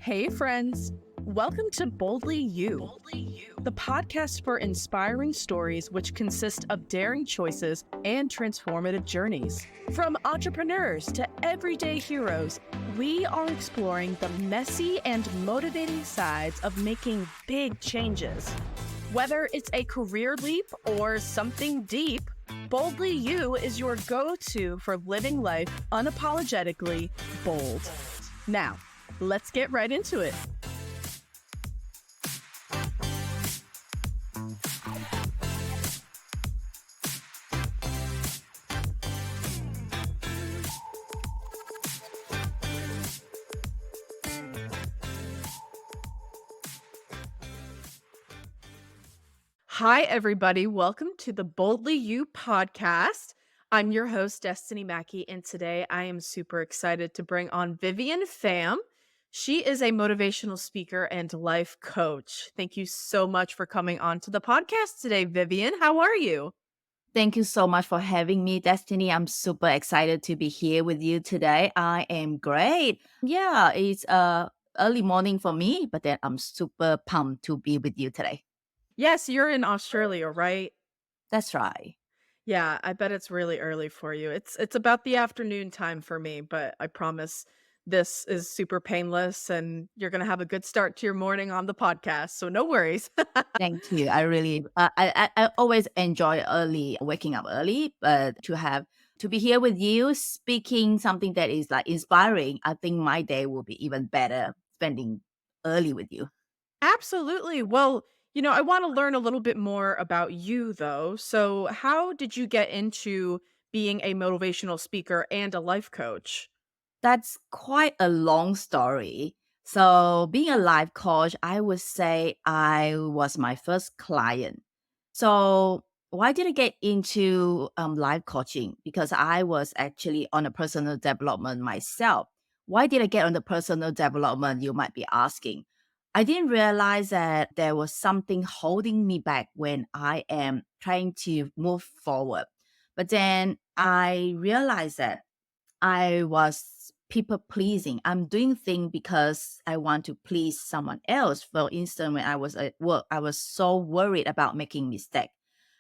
Hey, friends. Welcome to Boldly You, the podcast for inspiring stories which consist of daring choices and transformative journeys. From entrepreneurs to everyday heroes, we are exploring the messy and motivating sides of making big changes. Whether it's a career leap or something deep, Boldly You is your go-to for living life unapologetically bold. Now, let's get right into it. Hi, everybody. Welcome to the Boldly You podcast. I'm your host, Destiny Mackey, and today I am super excited to bring on Vivienne Fam. She is a motivational speaker and life coach. Thank you so much for coming on to the podcast today, Vivienne. How are you? Thank you so much for having me, Destiny. I'm super excited to be here with you today. I am great. Yeah, it's early morning for me, but then I'm super pumped to be with you today. Yes, you're in Australia, right? That's right. Yeah, I bet it's really early for you. It's about the afternoon time for me, but I promise this is super painless and you're going to have a good start to your morning on the podcast. So no worries. Thank you. I really, I always enjoy early waking up early, but to be here with you, speaking something that is like inspiring, I think my day will be even better spending early with you. Absolutely. Well, I want to learn a little bit more about you though. So, how did you get into being a motivational speaker and a life coach? That's quite a long story. So, being a life coach, I would say I was my first client. So, why did I get into life coaching? Because I was actually on a personal development myself. Why did I get on the personal development? You might be asking. I didn't realize that there was something holding me back when I am trying to move forward. But then I realized that I was people pleasing. I'm doing things because I want to please someone else. For instance, when I was at work, I was so worried about making mistake.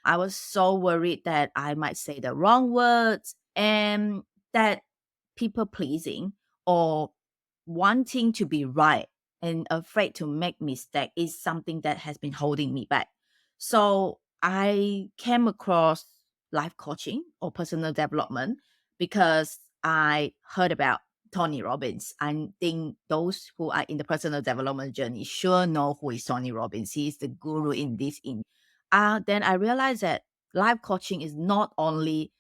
I was so worried that I might say the wrong words and that people pleasing or wanting to be right and afraid to make mistake is something that has been holding me back. So I came across life coaching or personal development because I heard about Tony Robbins. I think those who are in the personal development journey sure know who is Tony Robbins. He is the guru in this. Then I realized that life coaching is not only,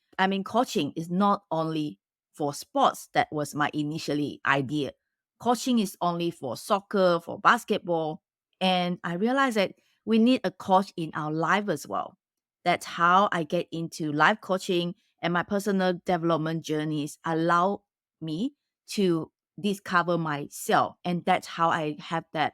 coaching is not only for sports. That was my initially idea. Coaching is only for soccer, for basketball. And I realized that we need a coach in our life as well. That's how I get into life coaching, and my personal development journeys allow me to discover myself. And that's how I have that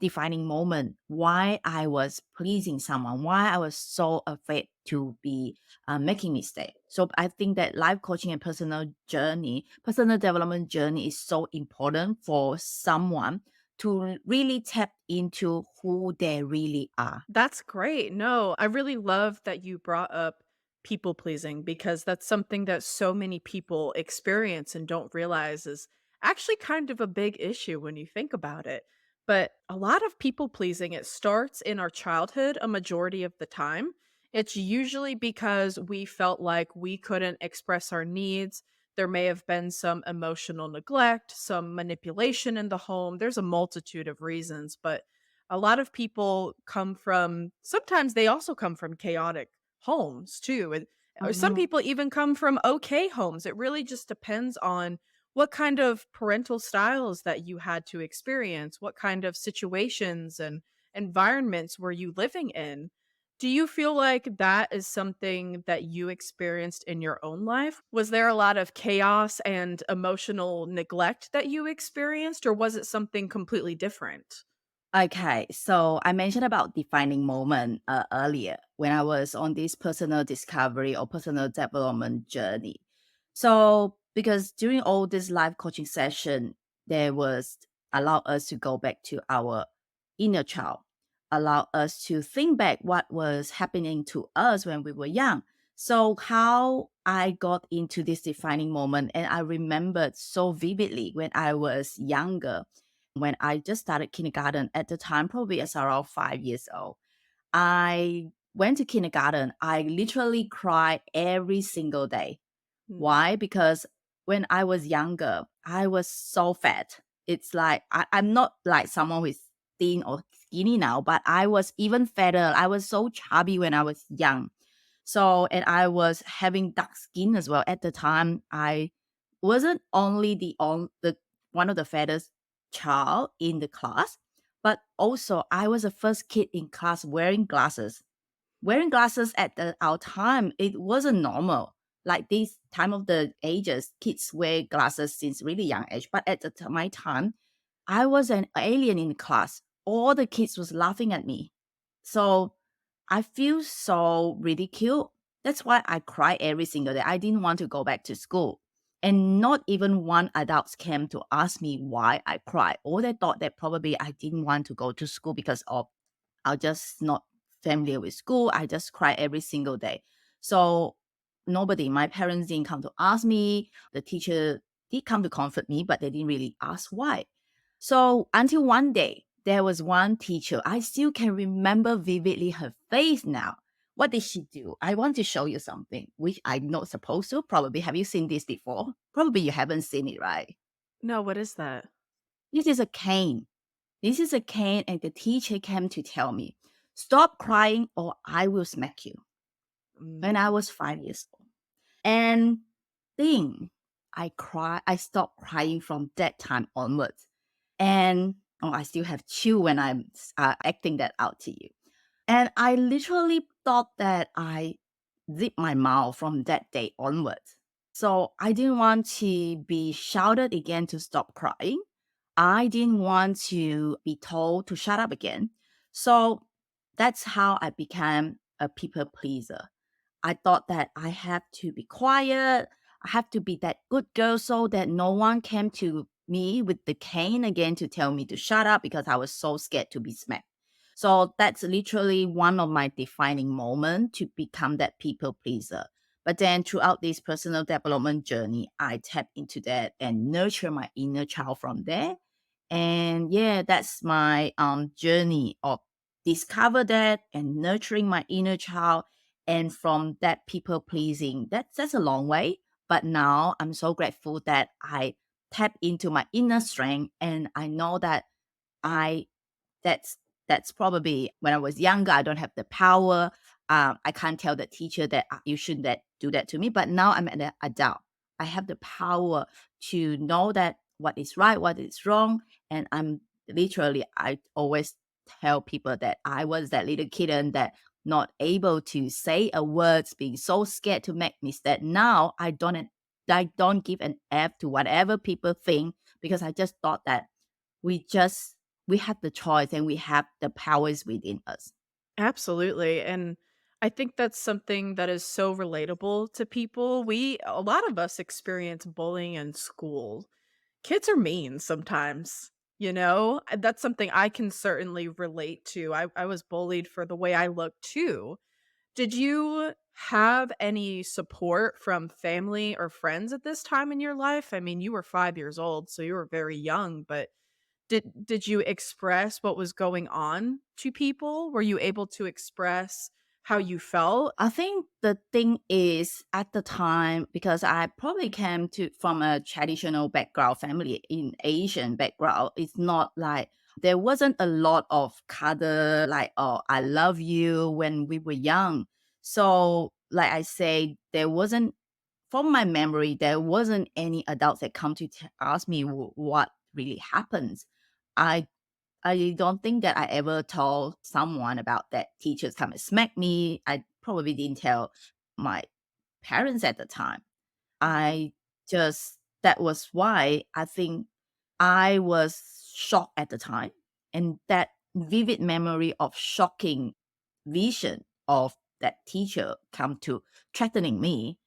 defining moment why I was pleasing someone, why I was so afraid to be making mistake. So I think that life coaching and personal development journey is so important for someone to really tap into who they really are. That's great. No, I really love that you brought up people pleasing because that's something that so many people experience and don't realize is actually kind of a big issue when you think about it. But a lot of people pleasing, it starts in our childhood a majority of the time. It's usually because we felt like we couldn't express our needs. There may have been some emotional neglect, some manipulation in the home. There's a multitude of reasons, but a lot of people come from sometimes they also come from chaotic homes too. Or some Mhm. people even come from okay homes. It really just depends on what kind of parental styles that you had to experience, what kind of situations and environments were you living in. Do you feel like that is something that you experienced in your own life? Was there a lot of chaos and emotional neglect that you experienced, or was it something completely different? Okay, so I mentioned about defining moment earlier when I was on this personal discovery or personal development journey. So because during all this life coaching session, there was allow us to go back to our inner child, allow us to think back what was happening to us when we were young. So how I got into this defining moment, and I remembered so vividly when I was younger, when I just started kindergarten at the time, probably as around 5 years old. I went to kindergarten. I literally cried every single day. Mm, Why? Because when I was younger, I was so fat. It's like I'm not like someone who is thin or skinny now, but I was even fatter. I was so chubby when I was young. So, and I was having dark skin as well. At the time, I wasn't only the one of the fattest child in the class, but also I was the first kid in class wearing glasses. Wearing glasses at our time, it wasn't normal. Like this time of the ages, kids wear glasses since really young age. But at my time, I was an alien in class. All the kids was laughing at me. So I feel so ridiculed. That's why I cry every single day. I didn't want to go back to school. And not even one adult came to ask me why I cry. Or they thought that probably I didn't want to go to school because of I'll just not familiar with school. I just cry every single day. So nobody, my parents didn't come to ask me. The teacher did come to comfort me, but they didn't really ask why. So until one day, there was one teacher. I still can remember vividly her face now. What did she do? I want to show you something, which I'm not supposed to. Probably have you seen this before? Probably you haven't seen it, right? no, what is that? This is a cane. This is a cane, and the teacher came to tell me, stop crying or I will smack you. When I Mm. was 5 years old. And thing, I stopped crying from that time onwards. And oh, I still have chill when I'm acting that out to you. And I literally thought that I zipped my mouth from that day onwards. So I didn't want to be shouted again to stop crying. I didn't want to be told to shut up again. So that's how I became a people pleaser. I thought that I have to be quiet. I have to be that good girl so that no one came to me with the cane again to tell me to shut up because I was so scared to be smacked. So that's literally one of my defining moments to become that people pleaser. But then throughout this personal development journey, I tap into that and nurture my inner child from there. And yeah, that's my journey of discover that and nurturing my inner child, and from that people pleasing. That's a long way, but now I'm so grateful that I tap into my inner strength, and I know that I that's that's probably when I was younger, I don't have the power. I can't tell the teacher that you shouldn't do that to me. But now I'm an adult. I have the power to know that what is right, what is wrong, and I'm literally. I always tell people that I was that little kitten that not able to say a words, being so scared to make mistake. Now I don't give an F to whatever people think because I just thought that we just we have the choice and we have the powers within us. Absolutely, and I think that's something that is so relatable to people. A lot of us experience bullying in school. Kids are mean sometimes, you know? That's something I can certainly relate to. I was bullied for the way I look too. Did you have any support from family or friends at this time in your life? I mean, you were 5 years old, so you were very young, but did you express what was going on to people? Were you able to express how you felt? I think the thing is at the time because I probably came to from a traditional background family in Asian background. It's not like there wasn't a lot of cuddle like oh I love you when we were young. So like I say, there wasn't from my memory there wasn't any adults that come to ask me what really happens. I I don't think that I ever told someone about that teachers come and smack me. I probably didn't tell my parents at the time. Mhm. I just that was why I think I was shocked at the time. And that vivid memory of shocking vision of that teacher come to threatening me,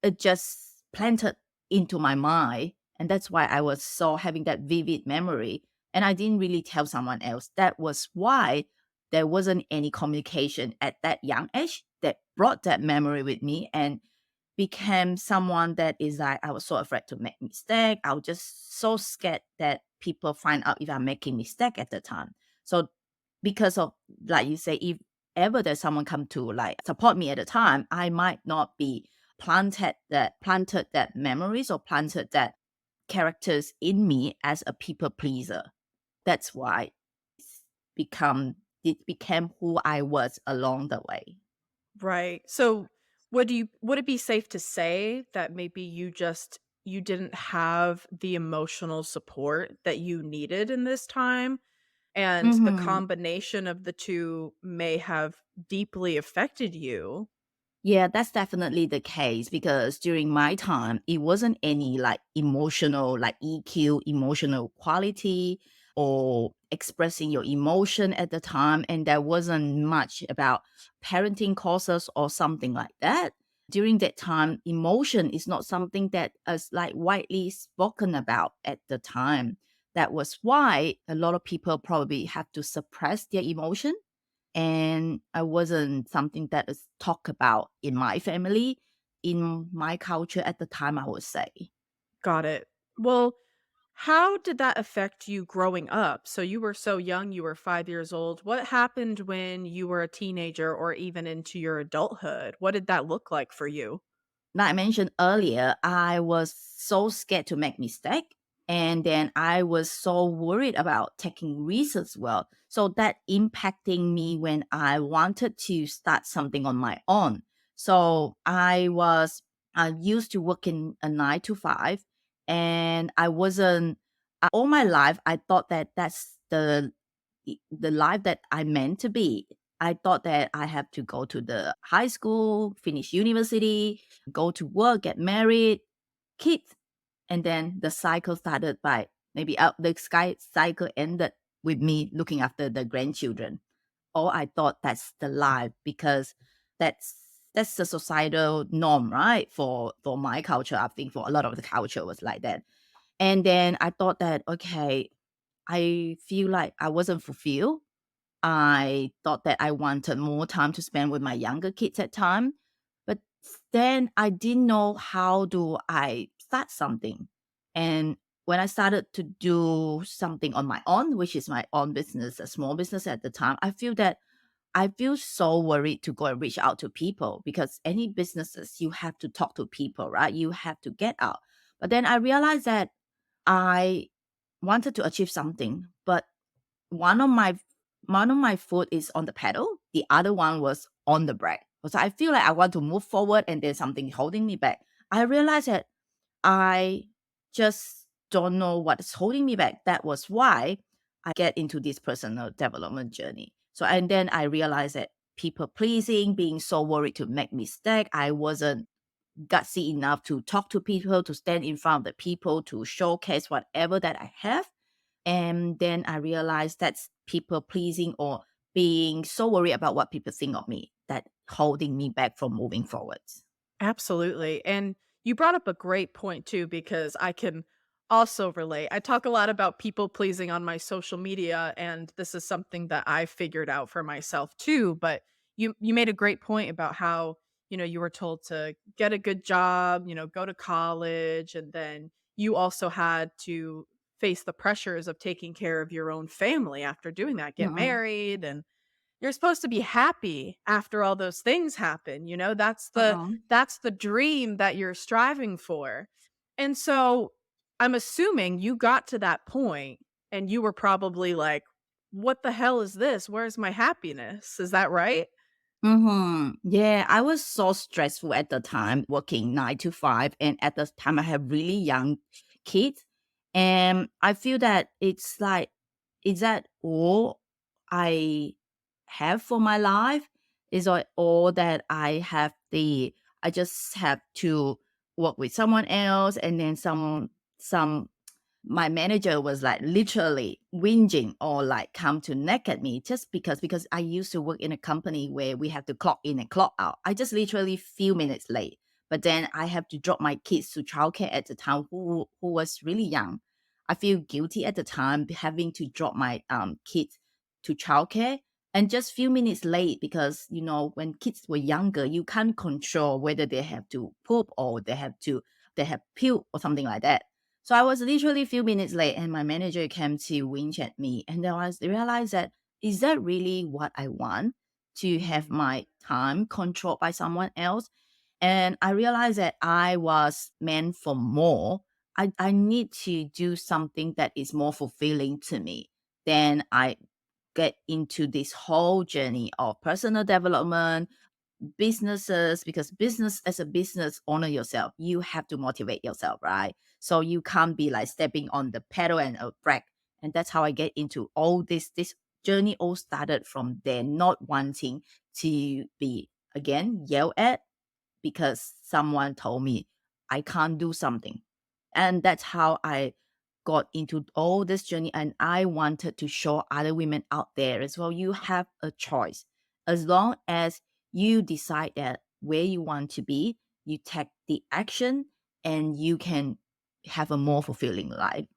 it just planted into my mind. And that's why I was so having that vivid memory. And I didn't really tell someone else. That was why there wasn't any communication at that young age that brought that memory with me and became someone that is like, I was so afraid to make mistake. I was just so scared that people find out if I'm making mistake at the time. So because of, like you say, if ever there's someone come to like support me at the time, I might not be planted that memories or planted that characters in me as a people pleaser. That's why it's it became who I was along the way. Right. So, would it be safe to say that maybe you didn't have the emotional support that you needed in this time, and the Mhm. combination of the 2 may have deeply affected you? Yeah, that's definitely the case because during my time, it wasn't any like emotional, like EQ, emotional quality or expressing your emotion at the time. And there wasn't much about parenting courses or something like that. During that time, emotion is not something that is like widely spoken about at the time. That was why a lot of people probably have to suppress their emotion and I wasn't something that is talked about in my family, in my culture at the time, I would say. Got it. Well, how did that affect you growing up? So you were so young, you were 5 years old. What happened when you were a teenager or even into your adulthood? What did that look like for you? Like I mentioned earlier, I was so scared to make mistake. And then I was so worried about taking risks as well. So that impacting me when I wanted to start something on my own. So I used to work in a 9 to 5 and I wasn't, all my life, I thought that that's the life that I meant to be. I thought that I have to go to the high school, finish university, go to work, get married, kids, and then the cycle started by maybe the sky cycle ended with me looking after the grandchildren. Oh, I thought that's the life because that's that's the societal norm, right? For my culture, I think for a lot of the culture was like that. And then I thought that okay, I feel like I wasn't fulfilled. I thought that I wanted more time to spend with my younger kids at time, but then I didn't know how do I start something. And when I started to do something on my own, which is my own business, a small business at the time, I feel so worried to go and reach out to people because any businesses you have to talk to people, right? You have to get out. But then I realized that I wanted to achieve something, but one of my one of my foot is on the pedal, the other one was on the brake. So I feel like I want to move forward and there's something holding me back. I realized that I just don't know what's holding me back. That was why I get into this personal development journey. So and then I realized that people pleasing, being so worried to make mistake, I wasn't gutsy enough to talk to people, to stand in front of the people, to showcase whatever that I have. And then I realized that's people pleasing or being so worried about what people think of me that holding me back from moving forwards. Absolutely. And you brought up a great point too, because I can also relate. I talk a lot about people pleasing on my social media, and this is something that I figured out for myself too. But you made a great point about how, you were told to get a good job, go to college, and then you also had to face the pressures of taking care of your own family after doing that, get Mm-mm, married, and you're supposed to be happy after all those things happen, mm-mm, that's the dream that you're striving for. And so, I'm assuming you got to that point and you were probably like, "What the hell is this? Where's my happiness?" Is that right? mm-hmm. Yeah, I was so stressful at the time, working 9 to 5, and at the time I have really young kids, and I feel that it's like, is that all I have for my life? Is that all that I have? I just have to work with someone else, and then some my manager was like literally whinging or like come to nag at me just because I used to work in a company where we have to clock in and clock out. I just literally few minutes late. But then I have to drop my kids to childcare at the time who was really young. I feel guilty at the time having to drop my kids to childcare and just few minutes late because when kids were younger, you can't control whether they have to poop or they have puke or something like that. So I was literally a few minutes late, and my manager came to winch at me, and then I realized that is that really what I want, to have Mm. my time controlled by someone else? And I realized that I was meant for more. I need to do something that is more fulfilling to me. Then I get into this whole journey of personal development, businesses, because business as a business owner yourself, you have to motivate yourself, right? So you can't be like stepping on the pedal and a brake. And that's how I get into all this. This journey all started from there, not wanting to be again yelled at because someone told me I can't do something. And that's how I got into all this journey. And I wanted to show other women out there as well. You have a choice. As long as you decide that where you want to be, you take the action and you can have a more fulfilling life.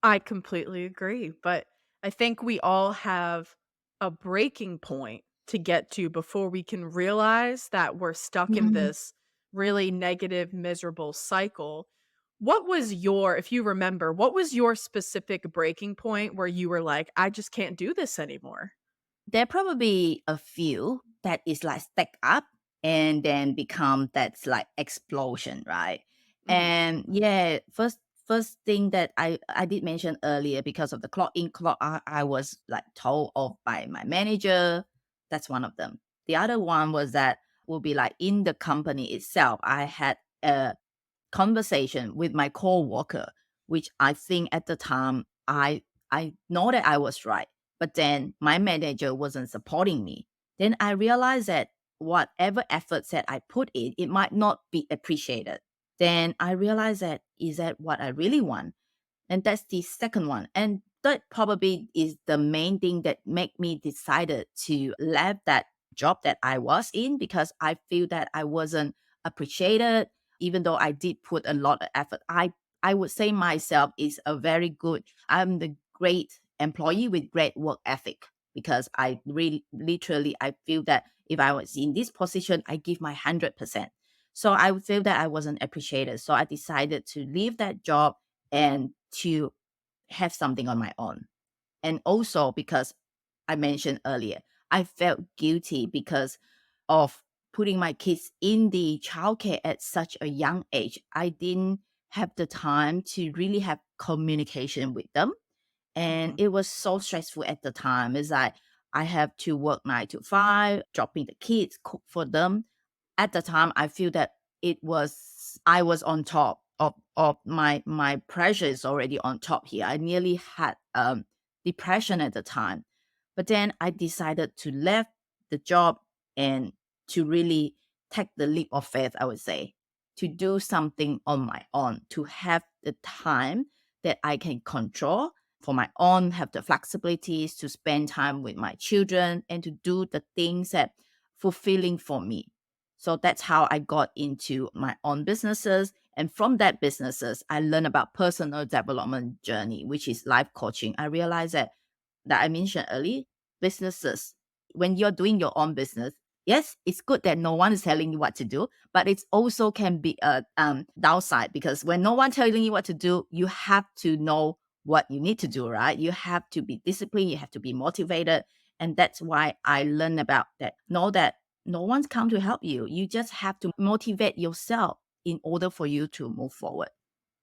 I completely agree, but I think we all have a breaking point to get to before we can realize that we're stuck in Mhm. this really negative, miserable cycle. What was your, if you remember, what was your specific breaking point where you were like, I just can't do this anymore? There probably a few that is like stack up and then become that's like explosion, right? Mhm. And yeah, first thing that I did mention earlier, because of the clock in clock out, I was like told off by my manager. That's one of them. The other one was that will be like in the company itself. I had a conversation with my coworker, which I think at the time I know that I was right, but then my manager wasn't supporting me. Then I realized that whatever efforts that I put in, it might not be appreciated. Then I realized that is that what I really want? And that's the second one. And that probably is the main thing that made me decided to leave that job that I was in, because I feel that I wasn't appreciated, even though I did put a lot of effort. I would say myself is a very good, I'm the great employee with great work ethic, because I really literally I feel that if I was in this position, I give my 100%. So I would feel that I wasn't appreciated. So I decided to leave that job and to have something on my own. And also because I mentioned earlier, I felt guilty because of putting my kids in the childcare at such a young age. I didn't have the time to really have communication with them. And Mhm. it was so stressful at the time. It's like I have to work 9 to 5, dropping the kids, cook for them. At the time, I feel that I was on top of my pressure is already on top here. I nearly had depression at the time. But then I decided to leave the job and to really take the leap of faith, I would say, to do something on my own, to have the time that I can control for my own, have the flexibilities to spend time with my children and to do the things that fulfilling for me. So that's how I got into my own businesses. And from that businesses, I learned about personal development journey, which is life coaching. I realized that I mentioned earlier, businesses, when you're doing your own business, yes, it's good that no one is telling you what to do, but it also can be a downside, because when no one telling you what to do, you have to know what you need to do, right? You have to be disciplined, you have to be motivated. And that's why I learned about that. Know that no one's come to help you. You just have to motivate yourself in order for you to move forward.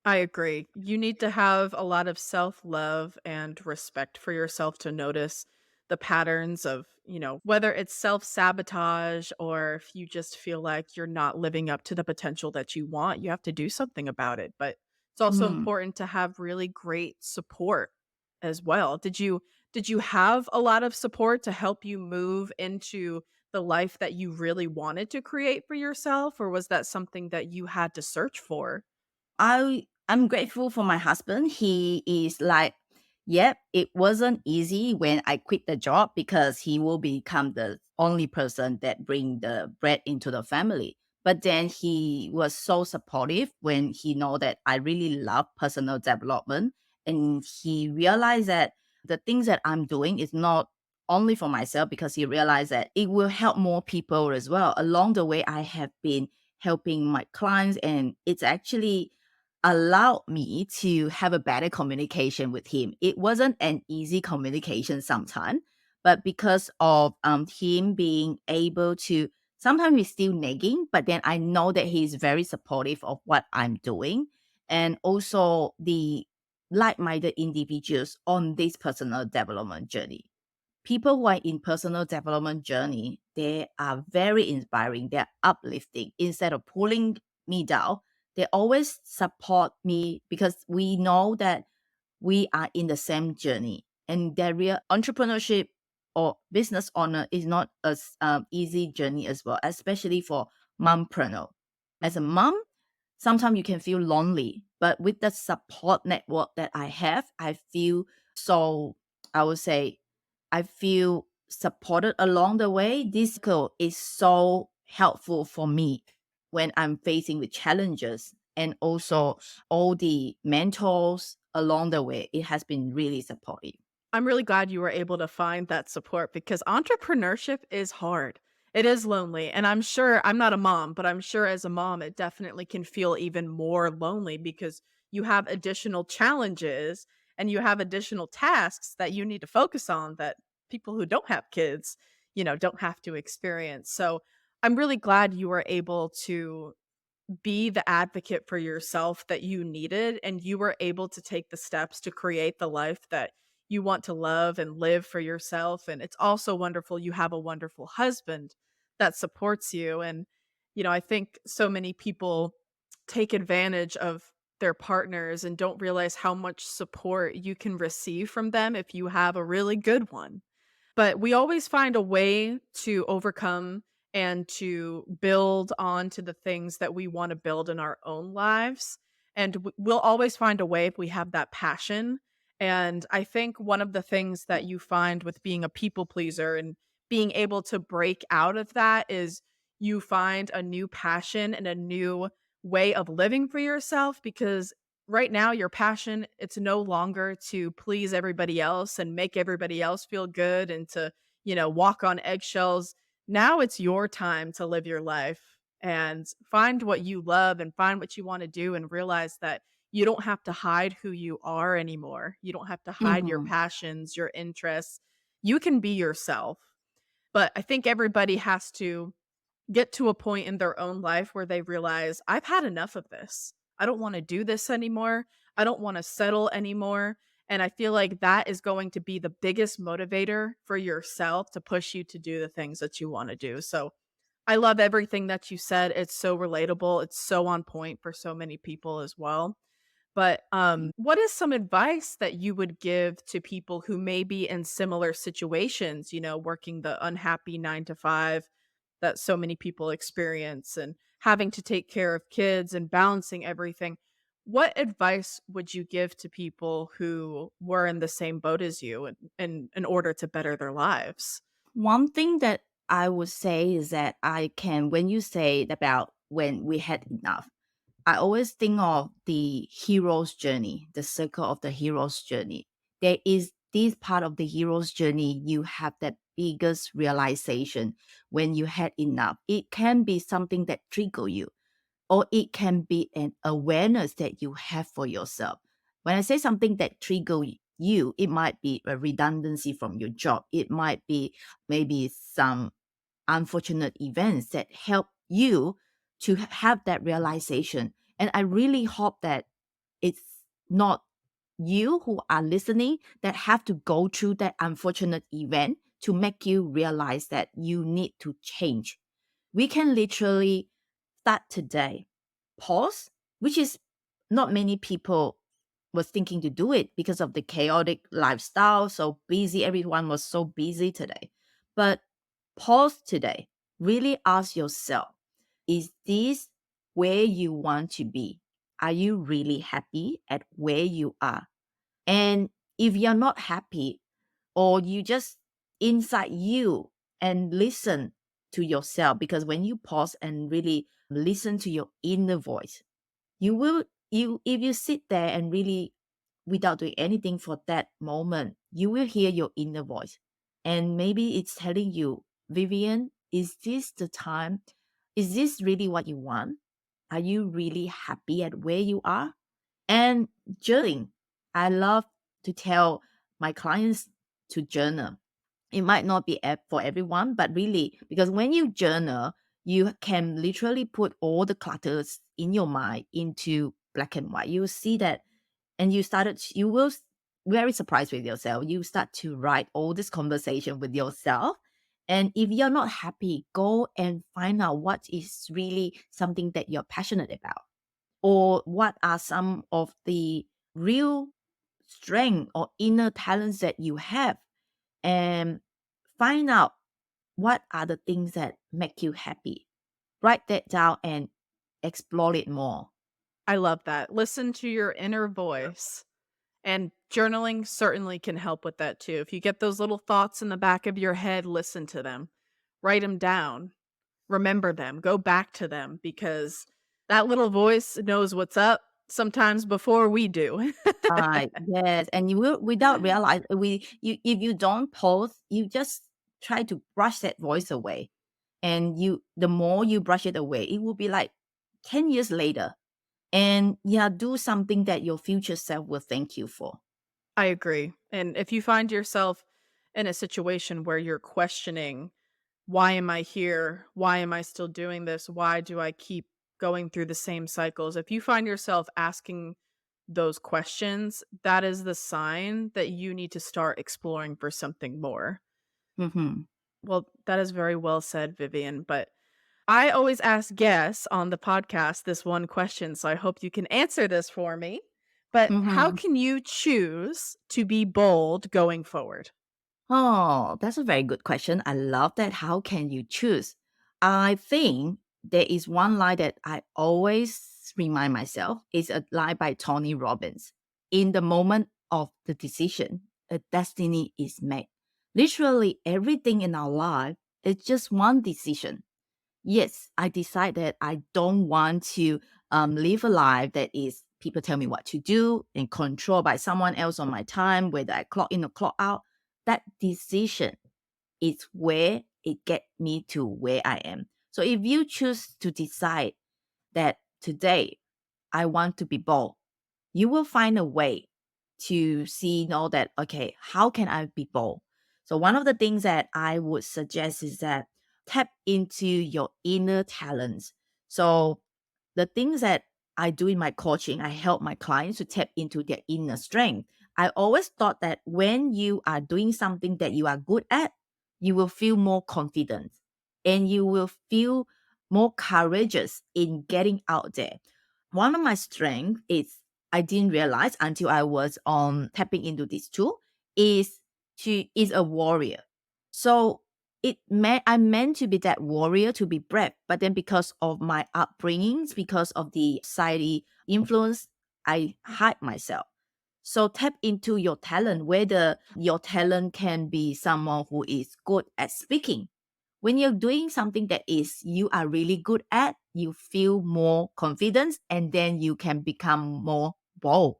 I agree. You need to have a lot of self-love and respect for yourself to notice the patterns of, whether it's self-sabotage or if you just feel like you're not living up to the potential that you want, you have to do something about it. But it's also Mm. important to have really great support as well. Did you have a lot of support to help you move into the life that you really wanted to create for yourself, or was that something that you had to search for? I'm grateful for my husband. He is like, yep, it wasn't easy when I quit the job, because he will become the only person that bring the bread into the family. But then he was so supportive when he know that I really love personal development And he realized that the things that I'm doing is not only for myself, because he realized that it will help more people as well. Along the way, I have been helping my clients, and it's actually allowed me to have a better communication with him. It wasn't an easy communication sometimes, but because of him being able to, sometimes he's still nagging, but then I know that he's very supportive of what I'm doing. And also the like-minded individuals on this personal development journey. People who are in personal development journey, they are very inspiring. They're uplifting. Instead of pulling me down, they always support me because we know that we are in the same journey. And their real entrepreneurship or business owner is not as easy journey as well, especially for mompreneur. As a mom, sometimes you can feel lonely, but with the support network that I have, I feel so, I would say, I feel supported along the way. This skill is so helpful for me when I'm facing with challenges, and also all the mentors along the way. It has been really supportive. I'm really glad you were able to find that support because entrepreneurship is hard. It is lonely. And I'm sure I'm not a mom, but I'm sure as a mom, it definitely can feel even more lonely because you have additional challenges and you have additional tasks that you need to focus on that people who don't have kids, don't have to experience. So I'm really glad you were able to be the advocate for yourself that you needed, and you were able to take the steps to create the life that you want to love and live for yourself. And it's also wonderful you have a wonderful husband that supports you. And I think so many people take advantage of their partners and don't realize how much support you can receive from them if you have a really good one. But we always find a way to overcome and to build on to the things that we wanna build in our own lives, and we'll always find a way if we have that passion. And I think one of the things that you find with being a people pleaser and being able to break out of that is you find a new passion and a new way of living for yourself, because right now your passion, it's no longer to please everybody else and make everybody else feel good and to walk on eggshells. Now it's your time to live your life and find what you love and find what you want to do, and realize that you don't have to hide who you are anymore. You don't have to hide your Mhm. passions, your interests. You can be yourself. But I think everybody has to get to a point in their own life where they realize, I've had enough of this. I don't want to do this anymore. I don't want to settle anymore. And I feel like that is going to be the biggest motivator for yourself to push you to do the things that you want to do. So I love everything that you said. It's so relatable. It's so on point for so many people as well. But what is some advice that you would give to people who may be in similar situations, working the unhappy 9 to 5 that so many people experience and having to take care of kids and balancing everything? What advice would you give to people who were in the same boat as you in order to better their lives? One thing that I would say is that I can, when you say about when we had enough, I always think of the hero's journey, the circle of the hero's journey. There is this part of the hero's journey, you have that biggest realization when you had enough. It can be something that trigger you, or it can be an awareness that you have for yourself. When I say something that trigger you, it might be a redundancy from your job. It might be maybe some unfortunate events that help you to have that realization. And I really hope that it's not you who are listening that have to go through that unfortunate event to make you realize that you need to change. We can literally start today, pause, which is not many people was thinking to do it because of the chaotic lifestyle, so busy, everyone was so busy today. But pause today, really ask yourself, is this where you want to be? Are you really happy at where you are? And if you're not happy, or you just inside you, and listen to yourself, because when you pause and really listen to your inner voice, you will, you if you sit there and really without doing anything for that moment, you will hear your inner voice. And maybe it's telling you, Vivian, is this the time? Is this really what you want? Are you really happy at where you are? And journaling, I love to tell my clients to journal. It might not be for everyone, but really, because when you journal, you can literally put all the clutters in your mind into black and white. You will see that, and you will very surprised with yourself. You start to write all this conversation with yourself. And if you're not happy, go and find out what is really something that you're passionate about, or what are some of the real strength or inner talents that you have, and find out what are the things that make you happy. Write that down and explore it more. I love that. Listen to your inner voice. And journaling certainly can help with that too. If you get those little thoughts in the back of your head, listen to them, write them down, remember them, go back to them because that little voice knows what's up sometimes before we do. Right. Yes. And you will, without realize, if you don't pause, you just try to brush that voice away. And the more you brush it away, it will be like 10 years later. And yeah, do something that your future self will thank you for. I agree. And if you find yourself in a situation where you're questioning, why am I here? Why am I still doing this? Why do I keep going through the same cycles? If you find yourself asking those questions, that is the sign that you need to start exploring for something more. Hmm. Well, that is very well said, Vivian. But I always ask guests on the podcast this one question. So I hope you can answer this for me. But how Hmm. can you choose to be bold going forward? Oh, that's a very good question. I love that. How can you choose? I think there is one line that I always remind myself. It's a line by Tony Robbins. In the moment of the decision, a destiny is made. Literally everything in our life is just one decision. Yes, I decide that I don't want to live a life that is people tell me what to do and controlled by someone else on my time, whether I clock in or clock out. That decision is where it get me to where I am. So if you choose to decide that today I want to be bold, you will find a way to see know that okay, how can I be bold? So one of the things that I would suggest is that tap into your inner talents. So the things that I do in my coaching, I help my clients to tap into their inner strength. I always thought that when you are doing something that you are good at, you will feel more confident and you will feel more courageous in getting out there. One of my strengths is I didn't realize until I was on tapping into this tool is she is a warrior. So I'm meant to be that warrior to be brave, but then because of my upbringings, because of the society influence, I hide myself. So tap into your talent, whether your talent can be someone who is good at speaking. When you're doing something that is you are really good at, you feel more confidence and then you can become more bold.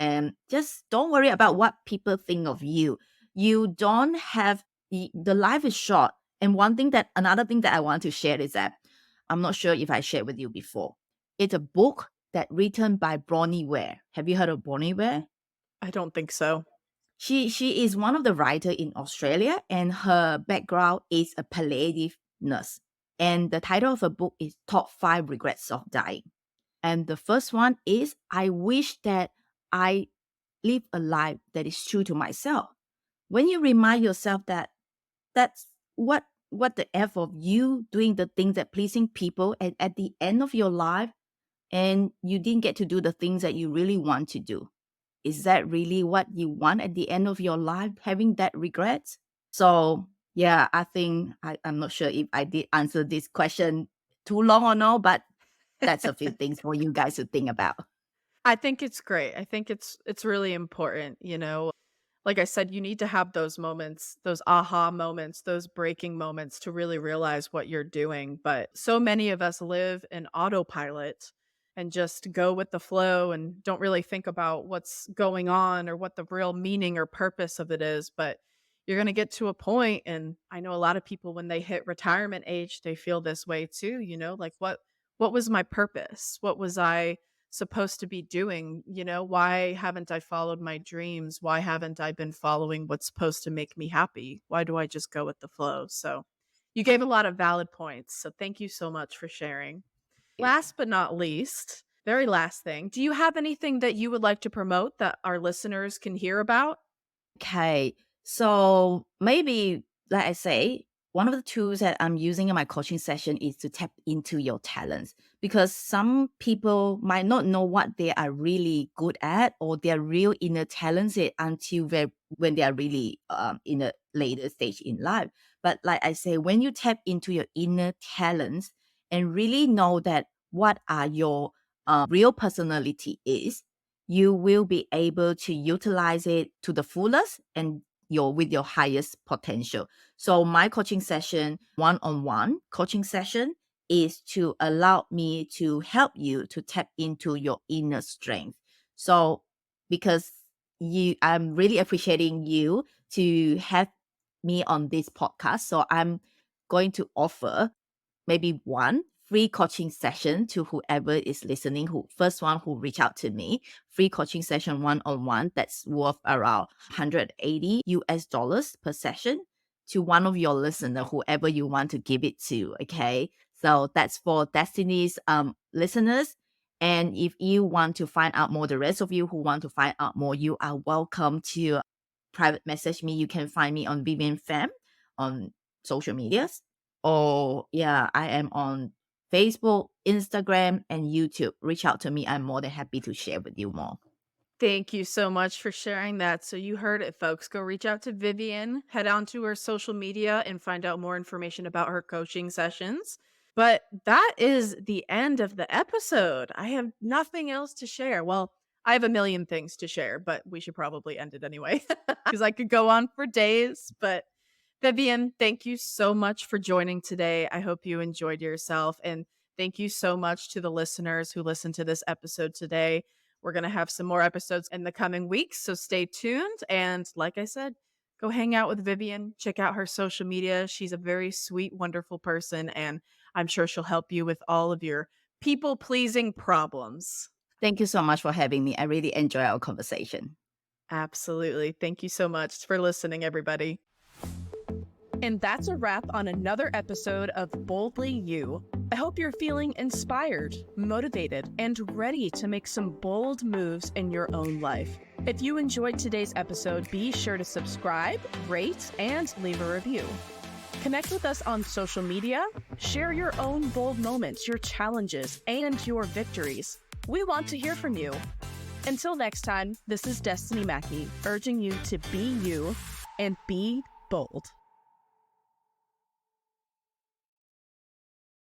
And just don't worry about what people think of you. You don't have the life is short. And another thing that I want to share is that I'm not sure if I shared with you before. It's a book that written by Bronnie Ware. Have you heard of Bronnie Ware? I don't think so. She is one of the writer in Australia, and her background is a palliative nurse. And the title of her book is Top 5 Regrets of Dying. And the first one is I wish that I live a life that is true to myself. When you remind yourself that that's what the F of you doing the things that pleasing people, and at the end of your life and you didn't get to do the things that you really want to do, is that really what you want at the end of your life, having that regret? So yeah, I think I'm not sure if I did answer this question too long or no, but that's a few things for you guys to think about. I think it's great. I think it's really important, you know. Like I said, you need to have those moments, those aha moments, those breaking moments to really realize what you're doing. But so many of us live in autopilot and just go with the flow and don't really think about what's going on or what the real meaning or purpose of it is. But you're going to get to a point, and I know a lot of people when they hit retirement age, they feel this way too, like what was my purpose? What was I supposed to be doing? Why haven't I followed my dreams? Why haven't I been following what's supposed to make me happy? Why do I just go with the flow? So you gave a lot of valid points. So thank you so much for sharing. Last but not least, very last thing, do you have anything that you would like to promote that our listeners can hear about? Okay. So maybe, like I say, one of the tools that I'm using in my coaching session is to tap into your talents, because some people might not know what they are really good at or their real inner talents until when they are really in a later stage in life. But like I say, when you tap into your inner talents and really know that what are your real personality is, you will be able to utilize it to the fullest and with your highest potential. So my coaching session, one-on-one coaching session, is to allow me to help you to tap into your inner strength. So because I'm really appreciating you to have me on this podcast. So I'm going to offer maybe one free coaching session to whoever is listening, who first one who reach out to me, free coaching session one-on-one that's worth around 180 US dollars per session to one of your listener, whoever you want to give it to. Okay. So that's for Destiny's listeners. And if you want to find out more, the rest of you who want to find out more, you are welcome to private message me. You can find me on Vivienne Fam on social medias. Oh, yeah, I am on Facebook, Instagram, and YouTube. Reach out to me. I'm more than happy to share with you more. Thank you so much for sharing that. So you heard it, folks. Go reach out to Vivian, head on to her social media and find out more information about her coaching sessions. But that is the end of the episode. I have nothing else to share. Well, I have a million things to share, but we should probably end it anyway because I could go on for days. But Vivian, thank you so much for joining today. I hope you enjoyed yourself. And thank you so much to the listeners who listened to this episode today. We're going to have some more episodes in the coming weeks, so stay tuned. And like I said, go hang out with Vivian, check out her social media. She's a very sweet, wonderful person, and I'm sure she'll help you with all of your people pleasing problems. Thank you so much for having me. I really enjoy our conversation. Absolutely. Thank you so much for listening, everybody. And that's a wrap on another episode of Boldly You. I hope you're feeling inspired, motivated, and ready to make some bold moves in your own life. If you enjoyed today's episode, be sure to subscribe, rate, and leave a review. Connect with us on social media. Share your own bold moments, your challenges, and your victories. We want to hear from you. Until next time, this is Destiny Mackey, urging you to be you and be bold.